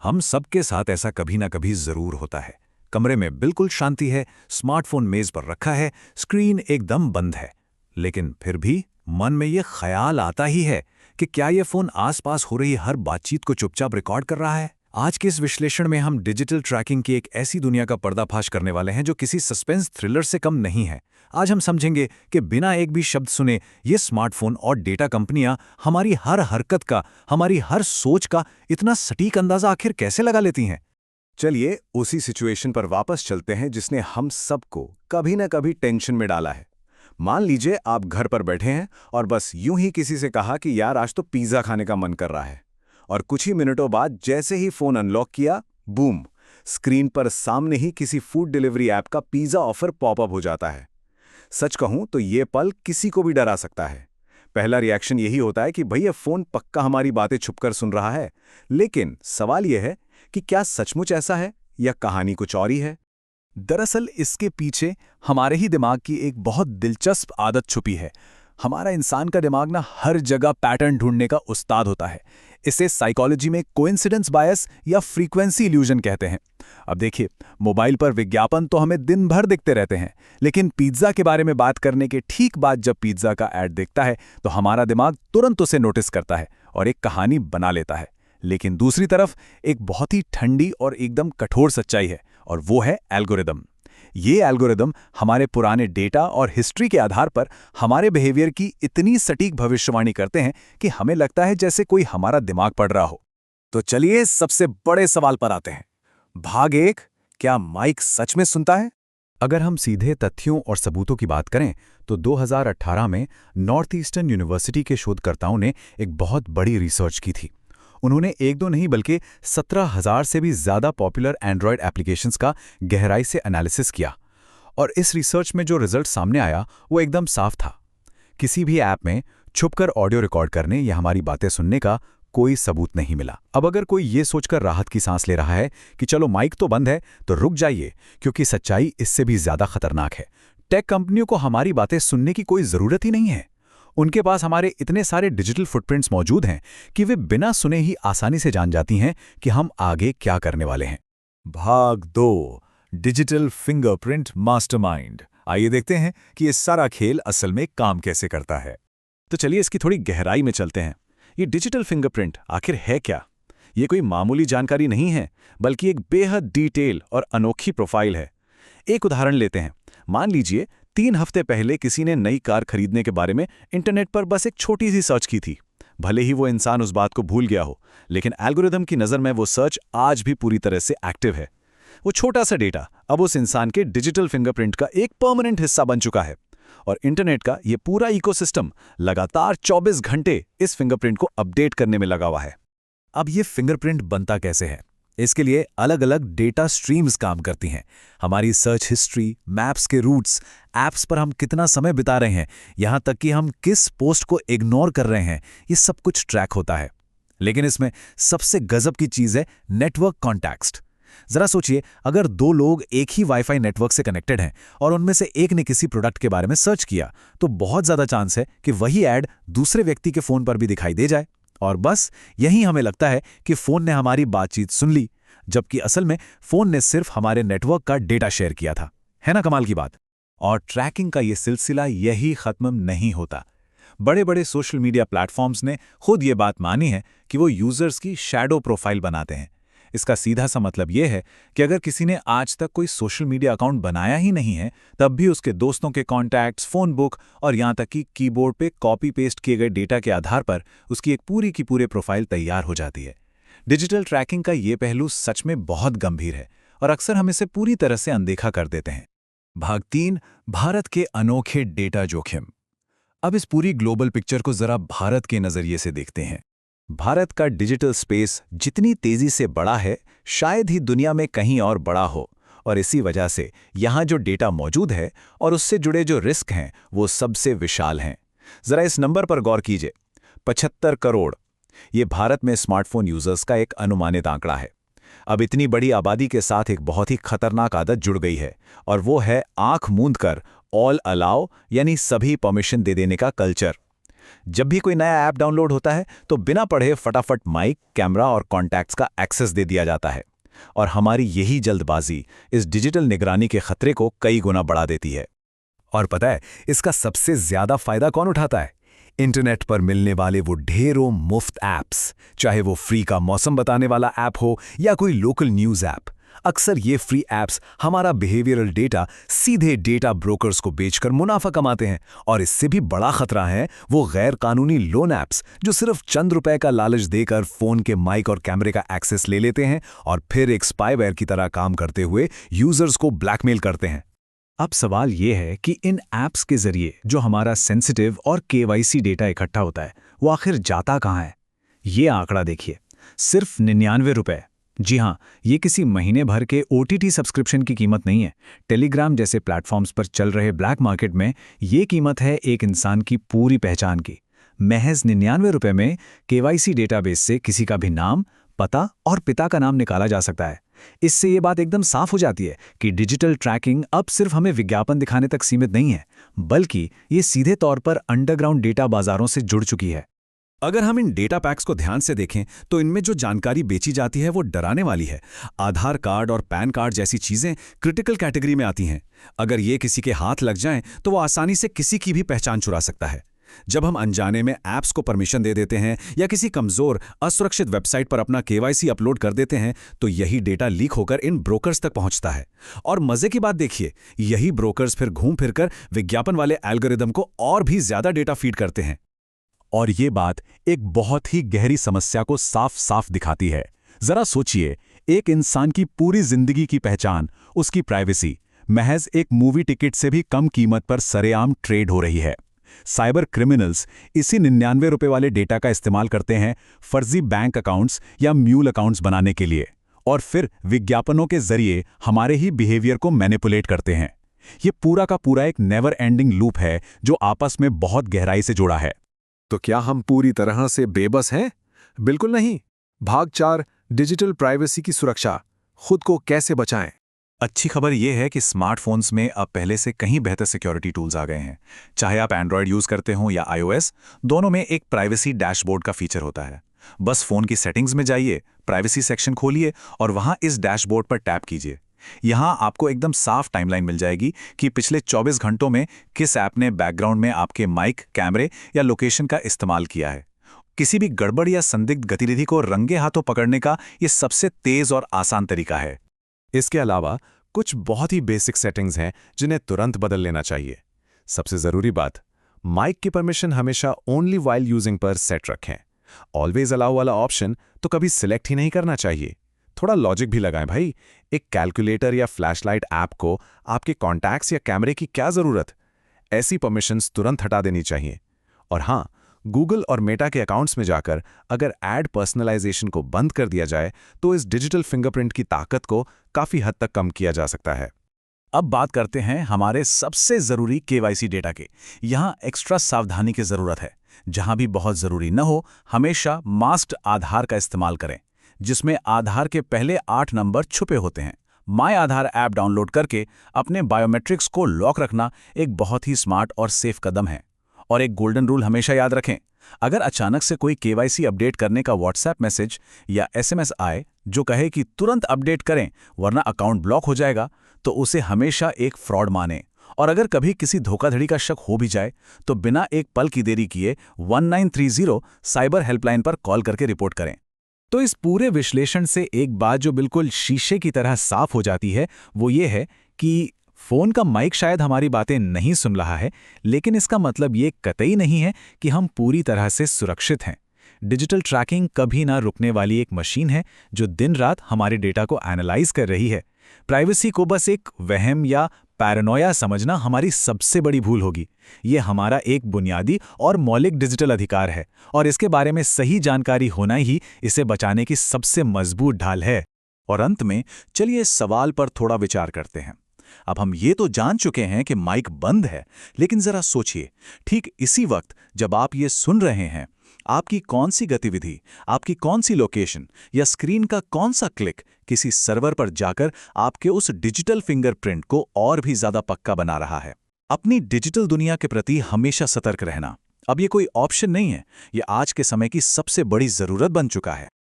हम सबके साथ ऐसा कभी ना कभी जरूर होता है। कमरे में बिल्कुल शांति है, स्मार्टफोन मेज पर रखा है, स्क्रीन एकदम बंद है, लेकिन फिर भी मन में ये ख्याल आता ही है कि क्या ये फोन आसपास हो रही हर बातचीत को चुपचाप रिकॉर्ड कर रहा है। आज के इस विश्लेषण में हम डिजिटल ट्रैकिंग की एक ऐसी दुनिया का पर्दाफाश करने वाले हैं जो किसी सस्पेंस थ्रिलर से कम नहीं है। आज हम समझेंगे कि बिना एक भी शब्द सुने ये स्मार्टफोन और डेटा कंपनियां हमारी हर हरकत का, हमारी हर सोच का इतना सटीक अंदाजा आखिर कैसे लगा लेती हैं। चलिए उसी सिचुएशन पर वापस चलते हैं जिसने हम सबको कभी न कभी टेंशन में डाला है। मान लीजिए आप घर पर बैठे हैं और बस यूं ही किसी से कहा कि यार आज तो पिज़्ज़ा खाने का मन कर रहा है, और कुछ ही मिनटों बाद जैसे ही फोन अनलॉक किया, बूम, स्क्रीन पर सामने ही किसी फूड डिलीवरी ऐप का पिज़्ज़ा ऑफर पॉपअप हो जाता है। सच कहूं तो ये पल किसी को भी डरा सकता है। पहला रिएक्शन यही होता है कि भैया फोन पक्का हमारी बातें छुपकर सुन रहा है। लेकिन सवाल यह है कि क्या सचमुच ऐसा है या कहानी कुछ और ही है। दरअसल इसके पीछे हमारे ही दिमाग की एक बहुत दिलचस्प आदत छुपी है। हमारा इंसान का दिमाग ना हर जगह पैटर्न ढूंढने का उस्ताद होता है। इसे साइकोलॉजी में कोइंसिडेंस बायस या फ्रीक्वेंसी इल्यूजन कहते हैं। अब देखिए, मोबाइल पर विज्ञापन तो हमें दिन भर दिखते रहते हैं, लेकिन पिज्ज़ा के बारे में बात करने के ठीक बाद जब पिज्ज़ा का ऐड दिखता है तो हमारा दिमाग तुरंत उसे नोटिस करता है और एक कहानी बना लेता है। लेकिन दूसरी तरफ एक बहुत ही ठंडी और एकदम कठोर सच्चाई है, और वो है एल्गोरिदम। ये एल्गोरिदम हमारे पुराने डेटा और हिस्ट्री के आधार पर हमारे बिहेवियर की इतनी सटीक भविष्यवाणी करते हैं कि हमें लगता है जैसे कोई हमारा दिमाग पढ़ रहा हो। तो चलिए सबसे बड़े सवाल पर आते हैं। भाग 1, क्या माइक सच में सुनता है? अगर हम सीधे तथ्यों और सबूतों की बात करें तो 2018 में नॉर्थ ईस्टर्न यूनिवर्सिटी के शोधकर्ताओं ने एक बहुत बड़ी रिसर्च की थी। उन्होंने एक दो नहीं बल्कि 17,000 से भी ज़्यादा पॉपुलर एंड्रॉयड एप्लीकेशंस का गहराई से एनालिसिस किया, और इस रिसर्च में जो रिजल्ट सामने आया वो एकदम साफ था। किसी भी ऐप में छुपकर ऑडियो रिकॉर्ड करने या हमारी बातें सुनने का कोई सबूत नहीं मिला। अब अगर कोई ये सोचकर राहत की सांस ले रहा है कि चलो माइक तो बंद है, तो रुक जाइए, क्योंकि सच्चाई इससे भी ज़्यादा खतरनाक है। टेक कंपनियों को हमारी बातें सुनने की कोई ज़रूरत ही नहीं है। उनके पास हमारे इतने सारे डिजिटल फुटप्रिंट्स मौजूद हैं कि वे बिना सुने ही आसानी से जान जाती हैं कि हम आगे क्या करने वाले हैं। भाग 2, डिजिटल फिंगरप्रिंट मास्टरमाइंड। आइए देखते हैं कि ये सारा खेल असल में काम कैसे करता है। तो चलिए इसकी थोड़ी गहराई में चलते हैं। ये डिजिटल फिंगरप्रिंट आखिर है क्या? ये कोई मामूली जानकारी नहीं है, बल्कि एक बेहद डिटेल और अनोखी प्रोफाइल है। एक उदाहरण लेते हैं। मान लीजिए 3 हफ्ते पहले किसी ने नई कार खरीदने के बारे में इंटरनेट पर बस एक छोटी सी सर्च की थी। भले ही वो इंसान उस बात को भूल गया हो, लेकिन एल्गोरिदम की नज़र में वो सर्च आज भी पूरी तरह से एक्टिव है। वो छोटा सा डेटा अब उस इंसान के डिजिटल फिंगरप्रिंट का एक परमानेंट हिस्सा बन चुका है, और इंटरनेट का ये पूरा इकोसिस्टम लगातार 24 घंटे इस फिंगरप्रिंट को अपडेट करने में लगा हुआ है। अब ये फिंगरप्रिंट बनता कैसे है? इसके लिए अलग अलग डेटा स्ट्रीम्स काम करती हैं। हमारी सर्च हिस्ट्री, मैप्स के रूट्स, ऐप्स पर हम कितना समय बिता रहे हैं, यहाँ तक कि हम किस पोस्ट को इग्नोर कर रहे हैं, ये सब कुछ ट्रैक होता है। लेकिन इसमें सबसे गजब की चीज़ है नेटवर्क कॉन्टेक्स्ट। जरा सोचिए, अगर 2 लोग एक ही वाईफाई नेटवर्क से कनेक्टेड हैं और उनमें से एक ने किसी प्रोडक्ट के बारे में सर्च किया, तो बहुत ज़्यादा चांस है कि वही ऐड दूसरे व्यक्ति के फ़ोन पर भी दिखाई दे जाए। और बस यही हमें लगता है कि फ़ोन ने हमारी बातचीत सुन ली, जबकि असल में फ़ोन ने सिर्फ हमारे नेटवर्क का डेटा शेयर किया था। है ना कमाल की बात? और ट्रैकिंग का ये सिलसिला यही ख़त्म नहीं होता। बड़े बड़े सोशल मीडिया प्लेटफॉर्म्स ने खुद ये बात मानी है कि वो यूज़र्स की शैडो प्रोफाइल बनाते हैं। इसका सीधा सा मतलब ये है कि अगर किसी ने आज तक कोई सोशल मीडिया अकाउंट बनाया ही नहीं है, तब भी उसके दोस्तों के कॉन्टैक्ट्स, फ़ोन बुक और यहाँ तक कि कीबोर्ड पे कॉपी पेस्ट किए गए डेटा के आधार पर उसकी एक पूरी की पूरी प्रोफाइल तैयार हो जाती है। डिजिटल ट्रैकिंग का ये पहलू सच में बहुत गंभीर है, और अक्सर हम इसे पूरी तरह से अनदेखा कर देते हैं। भाग 3, भारत के अनोखे डेटा जोखिम। अब इस पूरी ग्लोबल पिक्चर को जरा भारत के नज़रिए से देखते हैं। भारत का डिजिटल स्पेस जितनी तेजी से बढ़ा है, शायद ही दुनिया में कहीं और बड़ा हो, और इसी वजह से यहाँ जो डेटा मौजूद है और उससे जुड़े जो रिस्क हैं वो सबसे विशाल हैं। जरा इस नंबर पर गौर कीजिए, 75 करोड़। ये भारत में स्मार्टफोन यूजर्स का एक अनुमानित आंकड़ा है। अब इतनी बड़ी आबादी के साथ एक बहुत ही खतरनाक आदत जुड़ गई है, और वो है आंख मूंद कर ऑल अलाउ यानी सभी परमिशन दे देने का कल्चर। जब भी कोई नया ऐप डाउनलोड होता है तो बिना पढ़े फटाफट माइक, कैमरा और कॉन्टैक्ट्स का एक्सेस दे दिया जाता है। और हमारी यही जल्दबाजी इस डिजिटल निगरानी के खतरे को कई गुना बढ़ा देती है। और पता है, इसका सबसे ज्यादा फायदा कौन उठाता है? इंटरनेट पर मिलने वाले वो ढेरों मुफ्त ऐप्स, चाहे वो फ्री का मौसम बताने वाला ऐप हो या कोई लोकल न्यूज़ ऐप। अक्सर ये फ्री ऐप्स हमारा बिहेवियरल डेटा सीधे डेटा ब्रोकर्स को बेचकर मुनाफा कमाते हैं। और इससे भी बड़ा खतरा है वो गैर कानूनी लोन ऐप्स, जो सिर्फ चंद रुपए का लालच देकर फोन के माइक और कैमरे का एक्सेस ले लेते हैं और फिर एक स्पाईवेयर की तरह काम करते हुए यूजर्स को ब्लैकमेल करते हैं। अब सवाल ये है कि इन ऐप्स के जरिए जो हमारा सेंसिटिव और केवाईसी डेटा इकट्ठा होता है, वो आखिर जाता कहाँ है? ये आंकड़ा देखिए, सिर्फ 99 रुपए। जी हाँ, ये किसी महीने भर के OTT सब्सक्रिप्शन की कीमत नहीं है। टेलीग्राम जैसे प्लेटफॉर्म्स पर चल रहे ब्लैक मार्केट में ये कीमत है एक इंसान की पूरी पहचान की। महज 99 रुपए में केवाईसी डेटाबेस से किसी का भी नाम, पता और पिता का नाम निकाला जा सकता है। इससे ये बात एकदम साफ हो जाती है कि डिजिटल ट्रैकिंग अब सिर्फ हमें विज्ञापन दिखाने तक सीमित नहीं है, बल्कि ये सीधे तौर पर अंडरग्राउंड डेटा बाजारों से जुड़ चुकी है। अगर हम इन डेटा पैक्स को ध्यान से देखें तो इनमें जो जानकारी बेची जाती है वो डराने वाली है। आधार कार्ड और पैन कार्ड जैसी चीजें क्रिटिकल कैटेगरी में आती हैं। अगर ये किसी के हाथ लग जाएं तो वो आसानी से किसी की भी पहचान चुरा सकता है। जब हम अनजाने में ऐप्स को परमिशन दे देते हैं या किसी कमजोर असुरक्षित वेबसाइट पर अपना केवाईसी अपलोड कर देते हैं तो यही डेटा लीक होकर इन ब्रोकर्स तक पहुंचता है। और मजे की बात देखिए, यही ब्रोकर्स फिर घूम फिरकर विज्ञापन वाले एल्गोरिदम को और भी ज्यादा डेटा फीड करते हैं। और ये बात एक बहुत ही गहरी समस्या को साफ साफ दिखाती है। जरा सोचिए, एक इंसान की पूरी जिंदगी की पहचान, उसकी प्राइवेसी, महज एक मूवी टिकट से भी कम कीमत पर सरेआम ट्रेड हो रही है। साइबर क्रिमिनल्स इसी 99 रुपए वाले डेटा का इस्तेमाल करते हैं फर्जी बैंक अकाउंट्स या म्यूल अकाउंट्स बनाने के लिए, और फिर विज्ञापनों के जरिए हमारे ही बिहेवियर को मैनिपुलेट करते हैं। ये पूरा का पूरा एक नेवर एंडिंग लूप है जो आपस में बहुत गहराई से जुड़ा है। तो क्या हम पूरी तरह से बेबस हैं? बिल्कुल नहीं। भाग 4, डिजिटल प्राइवेसी की सुरक्षा। खुद को कैसे बचाएं? अच्छी खबर यह है कि स्मार्टफोन्स में अब पहले से कहीं बेहतर सिक्योरिटी टूल्स आ गए हैं। चाहे आप एंड्रॉयड यूज करते हो या iOS, दोनों में एक प्राइवेसी डैशबोर्ड का फीचर होता है। बस फोन की सेटिंग्स में जाइए, प्राइवेसी सेक्शन खोलिए और वहां इस डैशबोर्ड पर टैप कीजिए। यहां आपको एकदम साफ टाइमलाइन मिल जाएगी कि पिछले 24 घंटों में किस ऐप ने बैकग्राउंड में आपके माइक, कैमरे या लोकेशन का इस्तेमाल किया है। किसी भी गड़बड़ या संदिग्ध गतिविधि को रंगे हाथों पकड़ने का ये सबसे तेज और आसान तरीका है। इसके अलावा कुछ बहुत ही बेसिक सेटिंग्स हैं जिन्हें तुरंत बदल लेना चाहिए। सबसे जरूरी बात, माइक की परमिशन हमेशा ओनली वाइल यूजिंग पर सेट रखें। ऑलवेज अलाउ वाला ऑप्शन तो कभी सिलेक्ट ही नहीं करना चाहिए। थोड़ा लॉजिक भी लगाएं भाई। एक कैलकुलेटर या फ्लैशलाइट ऐप को आपके कॉन्टैक्ट्स या कैमरे की क्या जरूरत? ऐसी परमिशंस तुरंत हटा देनी चाहिए। और हाँ, गूगल और मेटा के अकाउंट्स में जाकर अगर ऐड पर्सनलाइजेशन को बंद कर दिया जाए तो इस डिजिटल फिंगरप्रिंट की ताकत को काफी हद तक कम किया जा सकता है। अब बात करते हैं हमारे सबसे जरूरी केवाईसी डेटा के। यहाँ एक्स्ट्रा सावधानी की जरूरत है। जहां भी बहुत जरूरी न हो, हमेशा मास्क्ड आधार का इस्तेमाल करें, जिसमें आधार के पहले 8 नंबर छुपे होते हैं। माय आधार ऐप डाउनलोड करके अपने बायोमेट्रिक्स को लॉक रखना एक बहुत ही स्मार्ट और सेफ कदम है। और एक गोल्डन रूल हमेशा याद रखें, अगर अचानक से कोई केवाईसी अपडेट करने का व्हाट्सएप मैसेज या SMS आए जो कहे कि तुरंत अपडेट करें वरना अकाउंट ब्लॉक हो जाएगा, तो उसे हमेशा एक फ्रॉड मानें। और अगर कभी किसी धोखाधड़ी का शक हो भी जाए तो बिना एक पल की देरी किए 1930 साइबर हेल्पलाइन पर कॉल करके रिपोर्ट करें। तो इस पूरे विश्लेषण से एक बात जो बिल्कुल शीशे की तरह साफ हो जाती है, वो ये है कि फोन का माइक शायद हमारी बातें नहीं सुन रहा है, लेकिन इसका मतलब ये कतई नहीं है कि हम पूरी तरह से सुरक्षित हैं। डिजिटल ट्रैकिंग कभी ना रुकने वाली एक मशीन है जो दिन रात हमारे डेटा को एनालाइज कर रही है। प्राइवेसी को बस एक वहम या पैरानोया समझना हमारी सबसे बड़ी भूल होगी। ये हमारा एक बुनियादी और मौलिक डिजिटल अधिकार है और इसके बारे में सही जानकारी होना ही इसे बचाने की सबसे मजबूत ढाल है। और अंत में चलिए इस सवाल पर थोड़ा विचार करते हैं। अब हम ये तो जान चुके हैं कि माइक बंद है, लेकिन जरा सोचिए, ठीक इसी वक्त जब आप ये सुन रहे हैं, आपकी कौन सी गतिविधि, आपकी कौन सी लोकेशन या स्क्रीन का कौन सा क्लिक किसी सर्वर पर जाकर आपके उस डिजिटल फिंगरप्रिंट को और भी ज्यादा पक्का बना रहा है। अपनी डिजिटल दुनिया के प्रति हमेशा सतर्क रहना, अब ये कोई ऑप्शन नहीं है, ये आज के समय की सबसे बड़ी जरूरत बन चुका है।